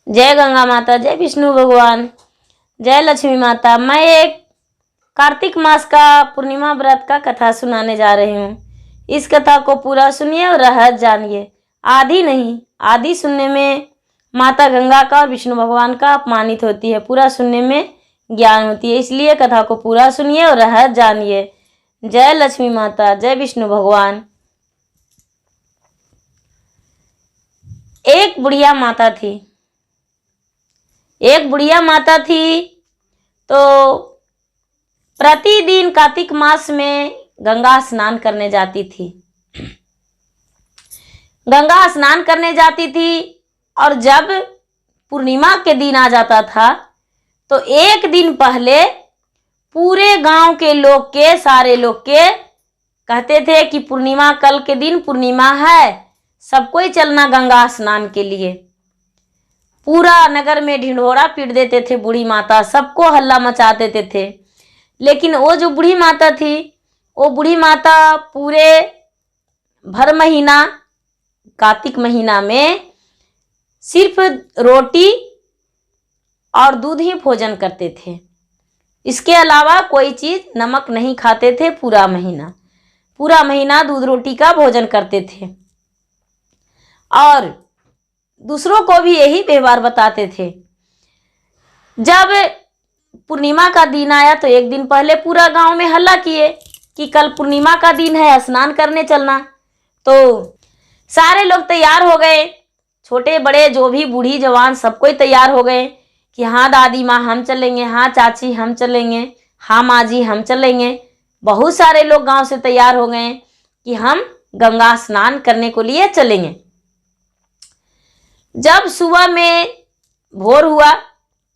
जय गंगा माता, जय विष्णु भगवान, जय लक्ष्मी माता। मैं एक कार्तिक मास का पूर्णिमा व्रत का कथा सुनाने जा रही हूँ। इस कथा को पूरा सुनिए और रहस्य जानिए। आधी नहीं, आधी सुनने में माता गंगा का और विष्णु भगवान का अपमानित होती है, पूरा सुनने में ज्ञान होती है। इसलिए कथा को पूरा सुनिए और रहस्य जानिए। जय लक्ष्मी माता, जय विष्णु भगवान। एक बुढ़िया माता थी। एक बुढ़िया माता थी तो प्रतिदिन कार्तिक मास में गंगा स्नान करने जाती थी। गंगा स्नान करने जाती थी और जब पूर्णिमा के दिन आ जाता था तो एक दिन पहले पूरे गांव के लोग के, सारे लोग के कहते थे कि पूर्णिमा, कल के दिन पूर्णिमा है, सब कोई चलना गंगा स्नान के लिए। पूरा नगर में ढिंढोरा पीट देते थे बूढ़ी माता, सबको हल्ला मचा देते थे। लेकिन वो जो बूढ़ी माता थी, वो बूढ़ी माता पूरे भर महीना, कार्तिक महीना में सिर्फ रोटी और दूध ही भोजन करते थे। इसके अलावा कोई चीज़, नमक नहीं खाते थे। पूरा महीना दूध रोटी का भोजन करते थे और दूसरों को भी यही व्यवहार बताते थे। जब पूर्णिमा का दिन आया तो एक दिन पहले पूरा गांव में हल्ला किए कि कल पूर्णिमा का दिन है, स्नान करने चलना। तो सारे लोग तैयार हो गए, छोटे बड़े जो भी बूढ़ी जवान सब कोई तैयार हो गए कि हाँ दादी माँ हम चलेंगे, हाँ चाची हम चलेंगे, हाँ माँ जी हम चलेंगे। बहुत सारे लोग गांव से तैयार हो गए कि हम गंगा स्नान करने को लिए चलेंगे। जब सुबह में भोर हुआ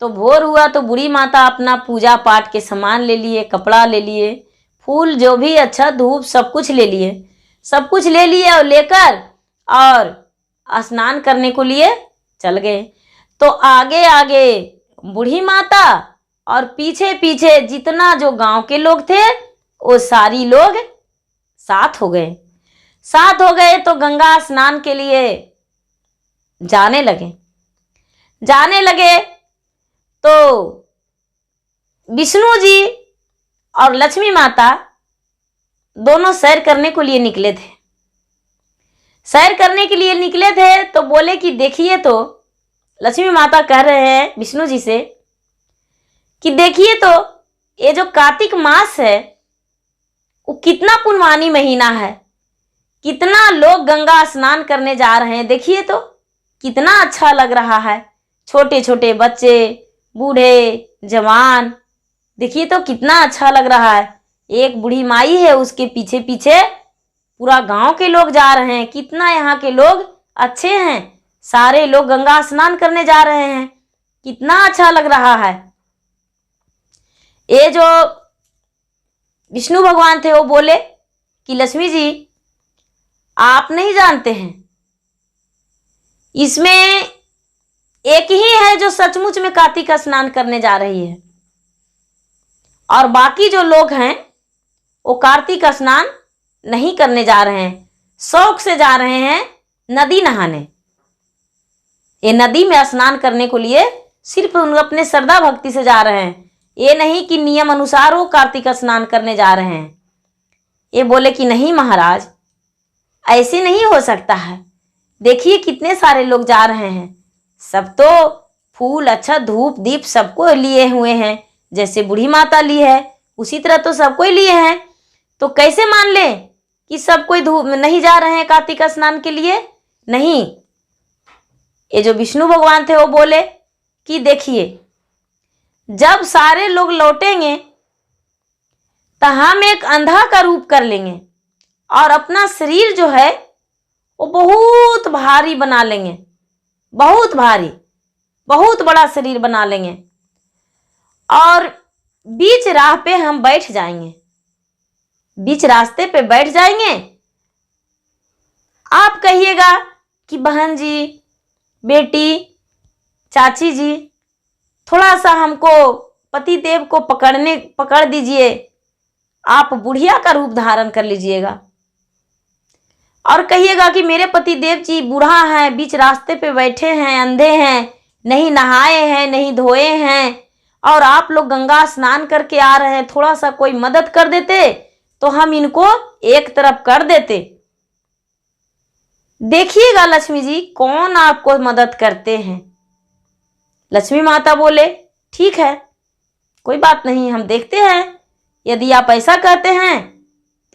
तो बूढ़ी माता अपना पूजा पाठ के सामान ले लिए, कपड़ा ले लिए, फूल जो भी अच्छा, धूप सब कुछ ले लिए और लेकर और स्नान करने को लिए चल गए। तो आगे आगे बूढ़ी माता और पीछे पीछे जितना जो गांव के लोग थे वो सारी लोग साथ हो गए तो गंगा स्नान के लिए जाने लगे तो विष्णु जी और लक्ष्मी माता दोनों सैर करने के लिए निकले थे। तो बोले कि देखिए, तो लक्ष्मी माता कह रहे हैं विष्णु जी से कि देखिए तो ये जो कार्तिक मास है वो कितना पुण्यवानी महीना है, कितना लोग गंगा स्नान करने जा रहे हैं। देखिए तो कितना अच्छा लग रहा है, छोटे छोटे बच्चे, बूढ़े, जवान, देखिए तो कितना अच्छा लग रहा है। एक बूढ़ी माई है, उसके पीछे पीछे पूरा गांव के लोग जा रहे हैं। कितना यहाँ के लोग अच्छे हैं, सारे लोग गंगा स्नान करने जा रहे हैं, कितना अच्छा लग रहा है। ये जो विष्णु भगवान थे वो बोले कि लक्ष्मी जी आप नहीं जानते हैं, इसमें एक ही है जो सचमुच में कार्तिक का स्नान करने जा रही है और बाकी जो लोग हैं वो कार्तिक का स्नान नहीं करने जा रहे हैं, शौक से जा रहे हैं नदी नहाने। ये नदी में स्नान करने को लिए सिर्फ उन अपने श्रद्धा भक्ति से जा रहे हैं, ये नहीं कि नियम अनुसार वो कार्तिक स्नान करने जा रहे हैं। ये बोले कि नहीं महाराज, ऐसे नहीं हो सकता है। देखिए कितने सारे लोग जा रहे हैं, सब तो फूल, अच्छा धूप दीप सबको लिए हुए हैं, जैसे बूढ़ी माता ली है उसी तरह तो सबको लिए हैं। तो कैसे मान ले कि सब कोई धूप नहीं जा रहे हैं कार्तिक स्नान के लिए? नहीं। ये जो विष्णु भगवान थे वो बोले कि देखिए, जब सारे लोग लौटेंगे तो हम एक अंधा का रूप कर लेंगे और अपना शरीर जो है वो बहुत भारी बना लेंगे, बहुत भारी, बहुत बड़ा शरीर बना लेंगे और बीच राह पे हम बैठ जाएंगे, बीच रास्ते पे बैठ जाएंगे। आप कहिएगा कि बहन जी, बेटी, चाची जी, थोड़ा सा हमको पति देव को पकड़ दीजिए, आप बुढ़िया का रूप धारण कर लीजिएगा। और कहिएगा कि मेरे पति देव जी बूढ़ा हैं, बीच रास्ते पे बैठे हैं, अंधे हैं, नहीं नहाए हैं, नहीं धोए हैं, और आप लोग गंगा स्नान करके आ रहे हैं, थोड़ा सा कोई मदद कर देते तो हम इनको एक तरफ कर देते। देखिएगा लक्ष्मी जी कौन आपको मदद करते हैं। लक्ष्मी माता बोले ठीक है, कोई बात नहीं, हम देखते हैं, यदि आप ऐसा कहते हैं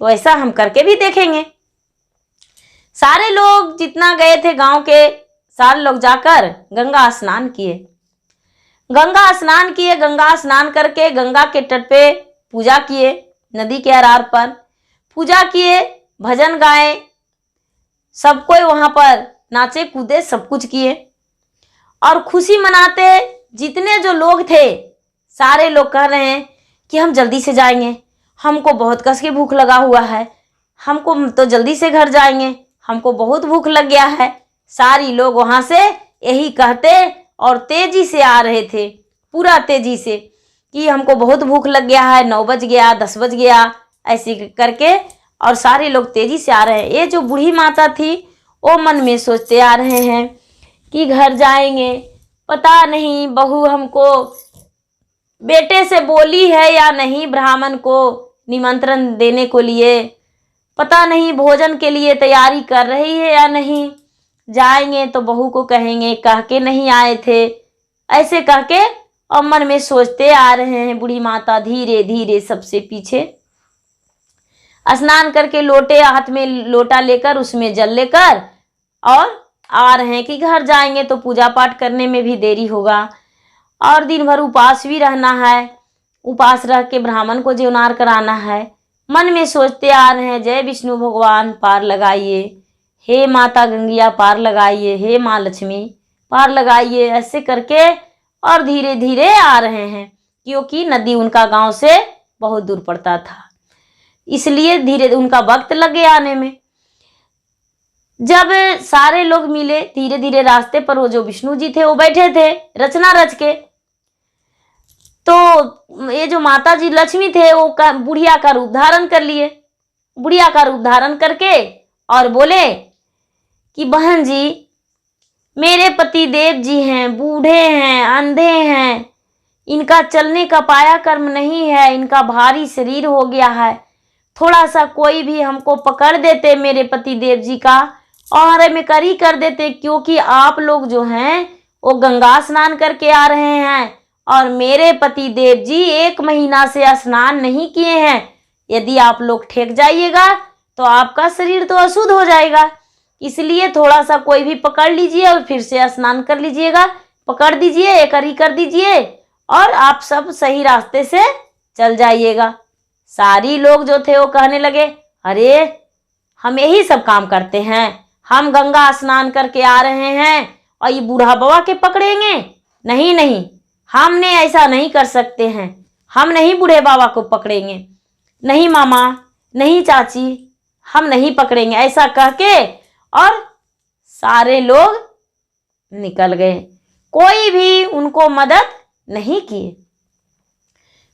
तो ऐसा हम करके भी देखेंगे। सारे लोग जितना गए थे गांव के, सारे लोग जाकर गंगा स्नान किए। गंगा स्नान किए, गंगा स्नान करके गंगा के तट पे पूजा किए, नदी के अरार पर पूजा किए, भजन गाए, सब कोई वहां पर नाचे कूदे, सब कुछ किए और खुशी मनाते। जितने जो लोग थे सारे लोग कह रहे हैं कि हम जल्दी से जाएंगे, हमको बहुत कस की भूख लगा हुआ है, हमको तो जल्दी से घर जाएंगे, हमको बहुत भूख लग गया है। सारी लोग वहां से यही कहते और तेजी से आ रहे थे, पूरा तेजी से, कि हमको बहुत भूख लग गया है, 9 बज गया, 10 बज गया, ऐसे करके, और सारे लोग तेजी से आ रहे हैं। ये जो बूढ़ी माता थी वो मन में सोचते आ रहे हैं कि घर जाएंगे, पता नहीं बहू हमको बेटे से बोली है या नहीं, ब्राह्मण को निमंत्रण देने को लिए, पता नहीं भोजन के लिए तैयारी कर रही है या नहीं, जाएंगे तो बहू को कहेंगे कह के नहीं आए थे, ऐसे कह के और मन में सोचते आ रहे हैं। बूढ़ी माता धीरे धीरे सबसे पीछे स्नान करके लोटे, हाथ में लोटा लेकर उसमें जल लेकर और आ रहे हैं कि घर जाएंगे तो पूजा पाठ करने में भी देरी होगा और दिन भर उपास भी रहना है, उपास रह के ब्राह्मण को जीवनार कराना है। मन में सोचते आ रहे हैं जय विष्णु भगवान पार लगाइए, हे माता गंगिया पार लगाइए, हे माँ लक्ष्मी पार लगाइए, ऐसे करके और धीरे धीरे आ रहे हैं, क्योंकि नदी उनका गांव से बहुत दूर पड़ता था, इसलिए धीरे उनका वक्त लगे आने में। जब सारे लोग मिले धीरे धीरे रास्ते पर, वो जो विष्णु जी थे वो बैठे थे रचना रच के, तो ये जो माता जी लक्ष्मी थे वो बुढ़िया का रूप धारण कर लिए। बुढ़िया का रूप धारण करके और बोले कि बहन जी, मेरे पति देव जी हैं, बूढ़े हैं, अंधे हैं, इनका चलने का पाया कर्म नहीं है, इनका भारी शरीर हो गया है, थोड़ा सा कोई भी हमको पकड़ देते मेरे पति देव जी का और हमें करी कर देते, क्योंकि आप लोग जो हैं वो गंगा स्नान करके आ रहे हैं और मेरे पति देव जी 1 महीना से स्नान नहीं किए हैं। यदि आप लोग ठेक जाइएगा तो आपका शरीर तो अशुद्ध हो जाएगा, इसलिए थोड़ा सा कोई भी पकड़ लीजिए और फिर से स्नान कर लीजिएगा, पकड़ दीजिए, एक करी कर दीजिए और आप सब सही रास्ते से चल जाइएगा। सारी लोग जो थे वो कहने लगे, अरे हम यही सब काम करते हैं, हम गंगा स्नान करके आ रहे हैं और ये बूढ़ा बाबा के पकड़ेंगे? नहीं नहीं, हमने ऐसा नहीं कर सकते हैं, हम नहीं बूढ़े बाबा को पकड़ेंगे, नहीं मामा, नहीं चाची, हम नहीं पकड़ेंगे, ऐसा कह के और सारे लोग निकल गए। कोई भी उनको मदद नहीं किए,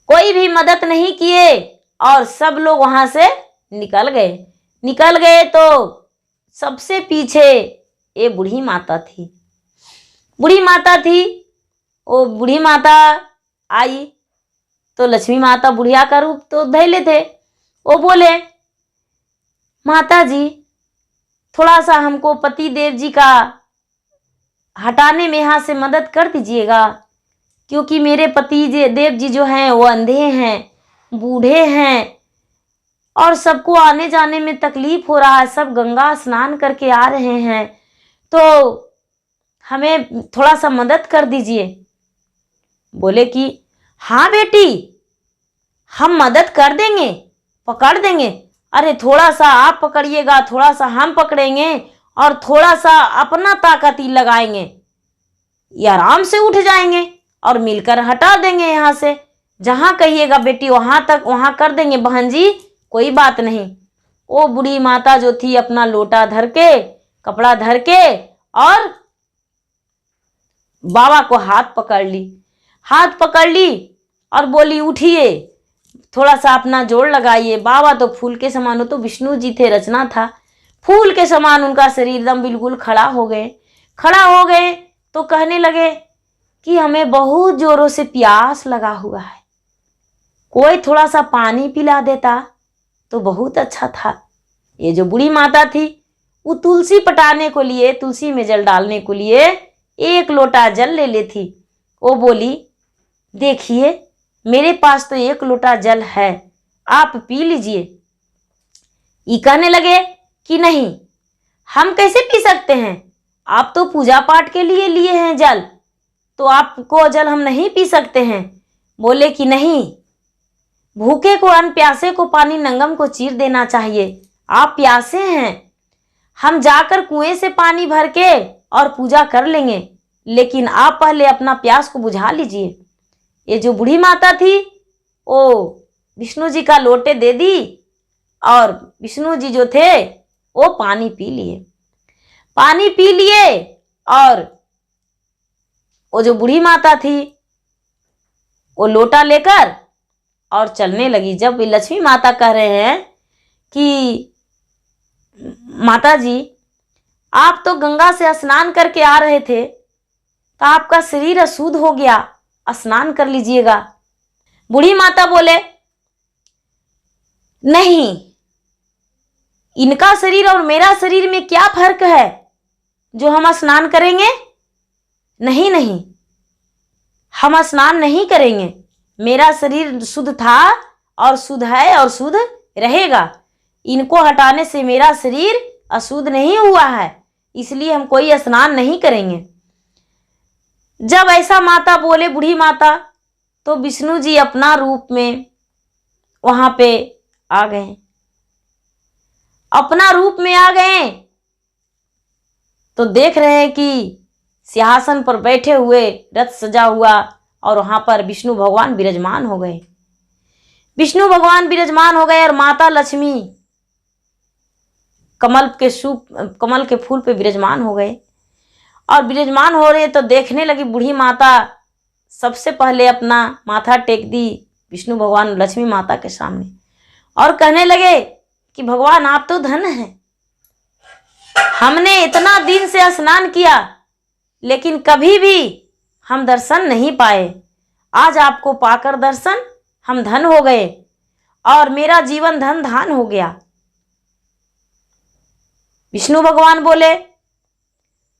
कोई भी मदद नहीं किए और सब लोग वहां से निकल गए। निकल गए तो सबसे पीछे ये बूढ़ी माता थी। बूढ़ी माता थी, वो बूढ़ी माता आई तो लक्ष्मी माता बुढ़िया का रूप तो धैले थे। वो बोले, माता जी थोड़ा सा हमको पति देव जी का हटाने में यहाँ से मदद कर दीजिएगा, क्योंकि मेरे पति देव जी जो हैं वो अंधे हैं, बूढ़े हैं और सबको आने जाने में तकलीफ हो रहा है, सब गंगा स्नान करके आ रहे हैं, तो हमें थोड़ा सा मदद कर दीजिए। बोले कि हाँ बेटी, हम मदद कर देंगे, पकड़ देंगे। अरे थोड़ा सा आप पकड़िएगा, थोड़ा सा हम पकड़ेंगे और थोड़ा सा अपना ताकत ही लगाएंगे, ये आराम से उठ जाएंगे और मिलकर हटा देंगे यहाँ से। जहाँ कहिएगा बेटी वहाँ तक वहाँ कर देंगे बहन जी, कोई बात नहीं। वो बूढ़ी माता जो थी अपना लोटा धर के, कपड़ा धर के और बाबा को हाथ पकड़ ली, हाथ पकड़ ली और बोली, उठिए, थोड़ा सा अपना जोड़ लगाइए। बाबा तो फूल के समान, हो तो विष्णु जी थे, रचना था, फूल के समान उनका शरीर एकदम बिल्कुल खड़ा हो गए। खड़ा हो गए तो कहने लगे कि हमें बहुत जोरों से प्यास लगा हुआ है, कोई थोड़ा सा पानी पिला देता तो बहुत अच्छा था। ये जो बूढ़ी माता थी वो तुलसी पटाने को लिए, तुलसी में जल डालने को लिए 1 लोटा जल ले ली थी। वो बोली, देखिए मेरे पास तो 1 लोटा जल है, आप पी लीजिए। ये कहने लगे कि नहीं, हम कैसे पी सकते हैं, आप तो पूजा पाठ के लिए लिए हैं जल, तो आपको जल हम नहीं पी सकते हैं। बोले कि नहीं, भूखे को अन्न, प्यासे को पानी, नंगम को चीर देना चाहिए। आप प्यासे हैं, हम जाकर कुएं से पानी भर के और पूजा कर लेंगे, लेकिन आप पहले अपना प्यास को बुझा लीजिए। ये जो बूढ़ी माता थी वो विष्णु जी का लोटे दे दी और विष्णु जी जो थे वो पानी पी लिए। पानी पी लिए और वो जो बूढ़ी माता थी वो लोटा लेकर और चलने लगी। जब लक्ष्मी माता कह रहे हैं कि माता जी, आप तो गंगा से स्नान करके आ रहे थे तो आपका शरीर अशुद्ध हो गया, स्नान कर लीजिएगा। बूढ़ी माता बोले, नहीं, इनका शरीर और मेरा शरीर में क्या फर्क है जो हम स्नान करेंगे? नहीं नहीं, हम स्नान नहीं करेंगे। मेरा शरीर शुद्ध था और शुद्ध है और शुद्ध रहेगा। इनको हटाने से मेरा शरीर अशुद्ध नहीं हुआ है, इसलिए हम कोई स्नान नहीं करेंगे। जब ऐसा माता बोले, बूढ़ी माता, तो विष्णु जी अपना रूप में वहां पे आ गए। अपना रूप में आ गए तो देख रहे हैं कि सिंहासन पर बैठे हुए, रथ सजा हुआ, और वहां पर विष्णु भगवान विराजमान हो गए। विष्णु भगवान विराजमान हो गए और माता लक्ष्मी कमल के फूल पे विराजमान हो गए। और विराजमान हो रहे तो देखने लगी बूढ़ी माता, सबसे पहले अपना माथा टेक दी विष्णु भगवान लक्ष्मी माता के सामने और कहने लगे कि भगवान, आप तो धन हैं, हमने इतना दिन से स्नान किया लेकिन कभी भी हम दर्शन नहीं पाए। आज आपको पाकर दर्शन हम धन हो गए और मेरा जीवन धन धान हो गया। विष्णु भगवान बोले,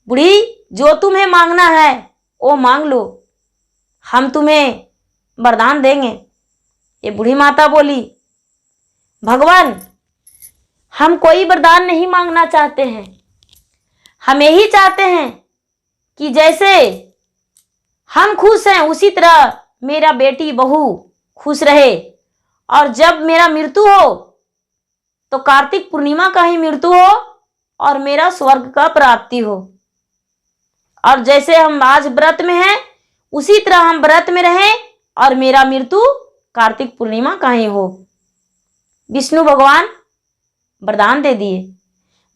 बूढ़ी, जो तुम्हें मांगना है वो मांग लो, हम तुम्हें वरदान देंगे। ये बूढ़ी माता बोली, भगवान, हम कोई वरदान नहीं मांगना चाहते हैं, हम यही चाहते हैं कि जैसे हम खुश हैं उसी तरह मेरा बेटी बहू खुश रहे, और जब मेरा मृत्यु हो तो कार्तिक पूर्णिमा का ही मृत्यु हो और मेरा स्वर्ग का प्राप्ति हो, और जैसे हम आज व्रत में हैं उसी तरह हम व्रत में रहें और मेरा मृत्यु कार्तिक पूर्णिमा का ही हो। विष्णु भगवान वरदान दे दिए,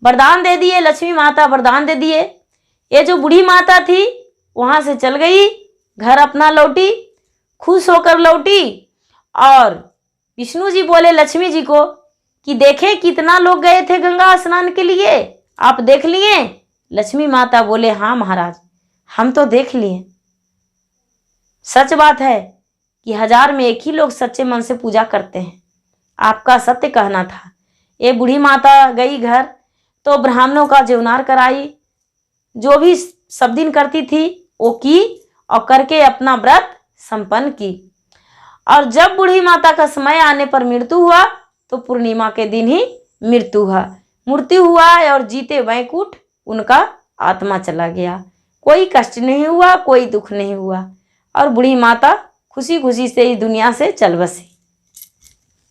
वरदान दे दिए, लक्ष्मी माता वरदान दे दिए। ये जो बूढ़ी माता थी वहां से चल गई, घर अपना लौटी, खुश होकर लौटी। और विष्णु जी बोले लक्ष्मी जी को कि देखें कितना लोग गए थे गंगा स्नान के लिए, आप देख लिए? लक्ष्मी माता बोले, हाँ महाराज, हम तो देख लिए। सच बात है कि 1000 में 1 ही लोग सच्चे मन से पूजा करते हैं, आपका सत्य कहना था। ये बूढ़ी माता गई घर तो ब्राह्मणों का जेवनार कराई, जो भी सब दिन करती थी वो की और करके अपना व्रत संपन्न की। और जब बूढ़ी माता का समय आने पर मृत्यु हुआ तो पूर्णिमा के दिन ही मृत्यु हुआ और जीते वैकुंठ उनका आत्मा चला गया। कोई कष्ट नहीं हुआ, कोई दुख नहीं हुआ, और बूढ़ी माता खुशी खुशी से इस दुनिया से चल बसी।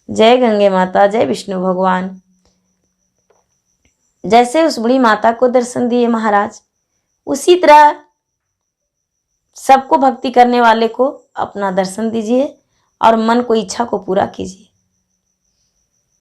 जय गंगे माता, जय विष्णु भगवान। जैसे उस बूढ़ी माता को दर्शन दिए महाराज, उसी तरह सबको भक्ति करने वाले को अपना दर्शन दीजिए और मन को इच्छा को पूरा कीजिए।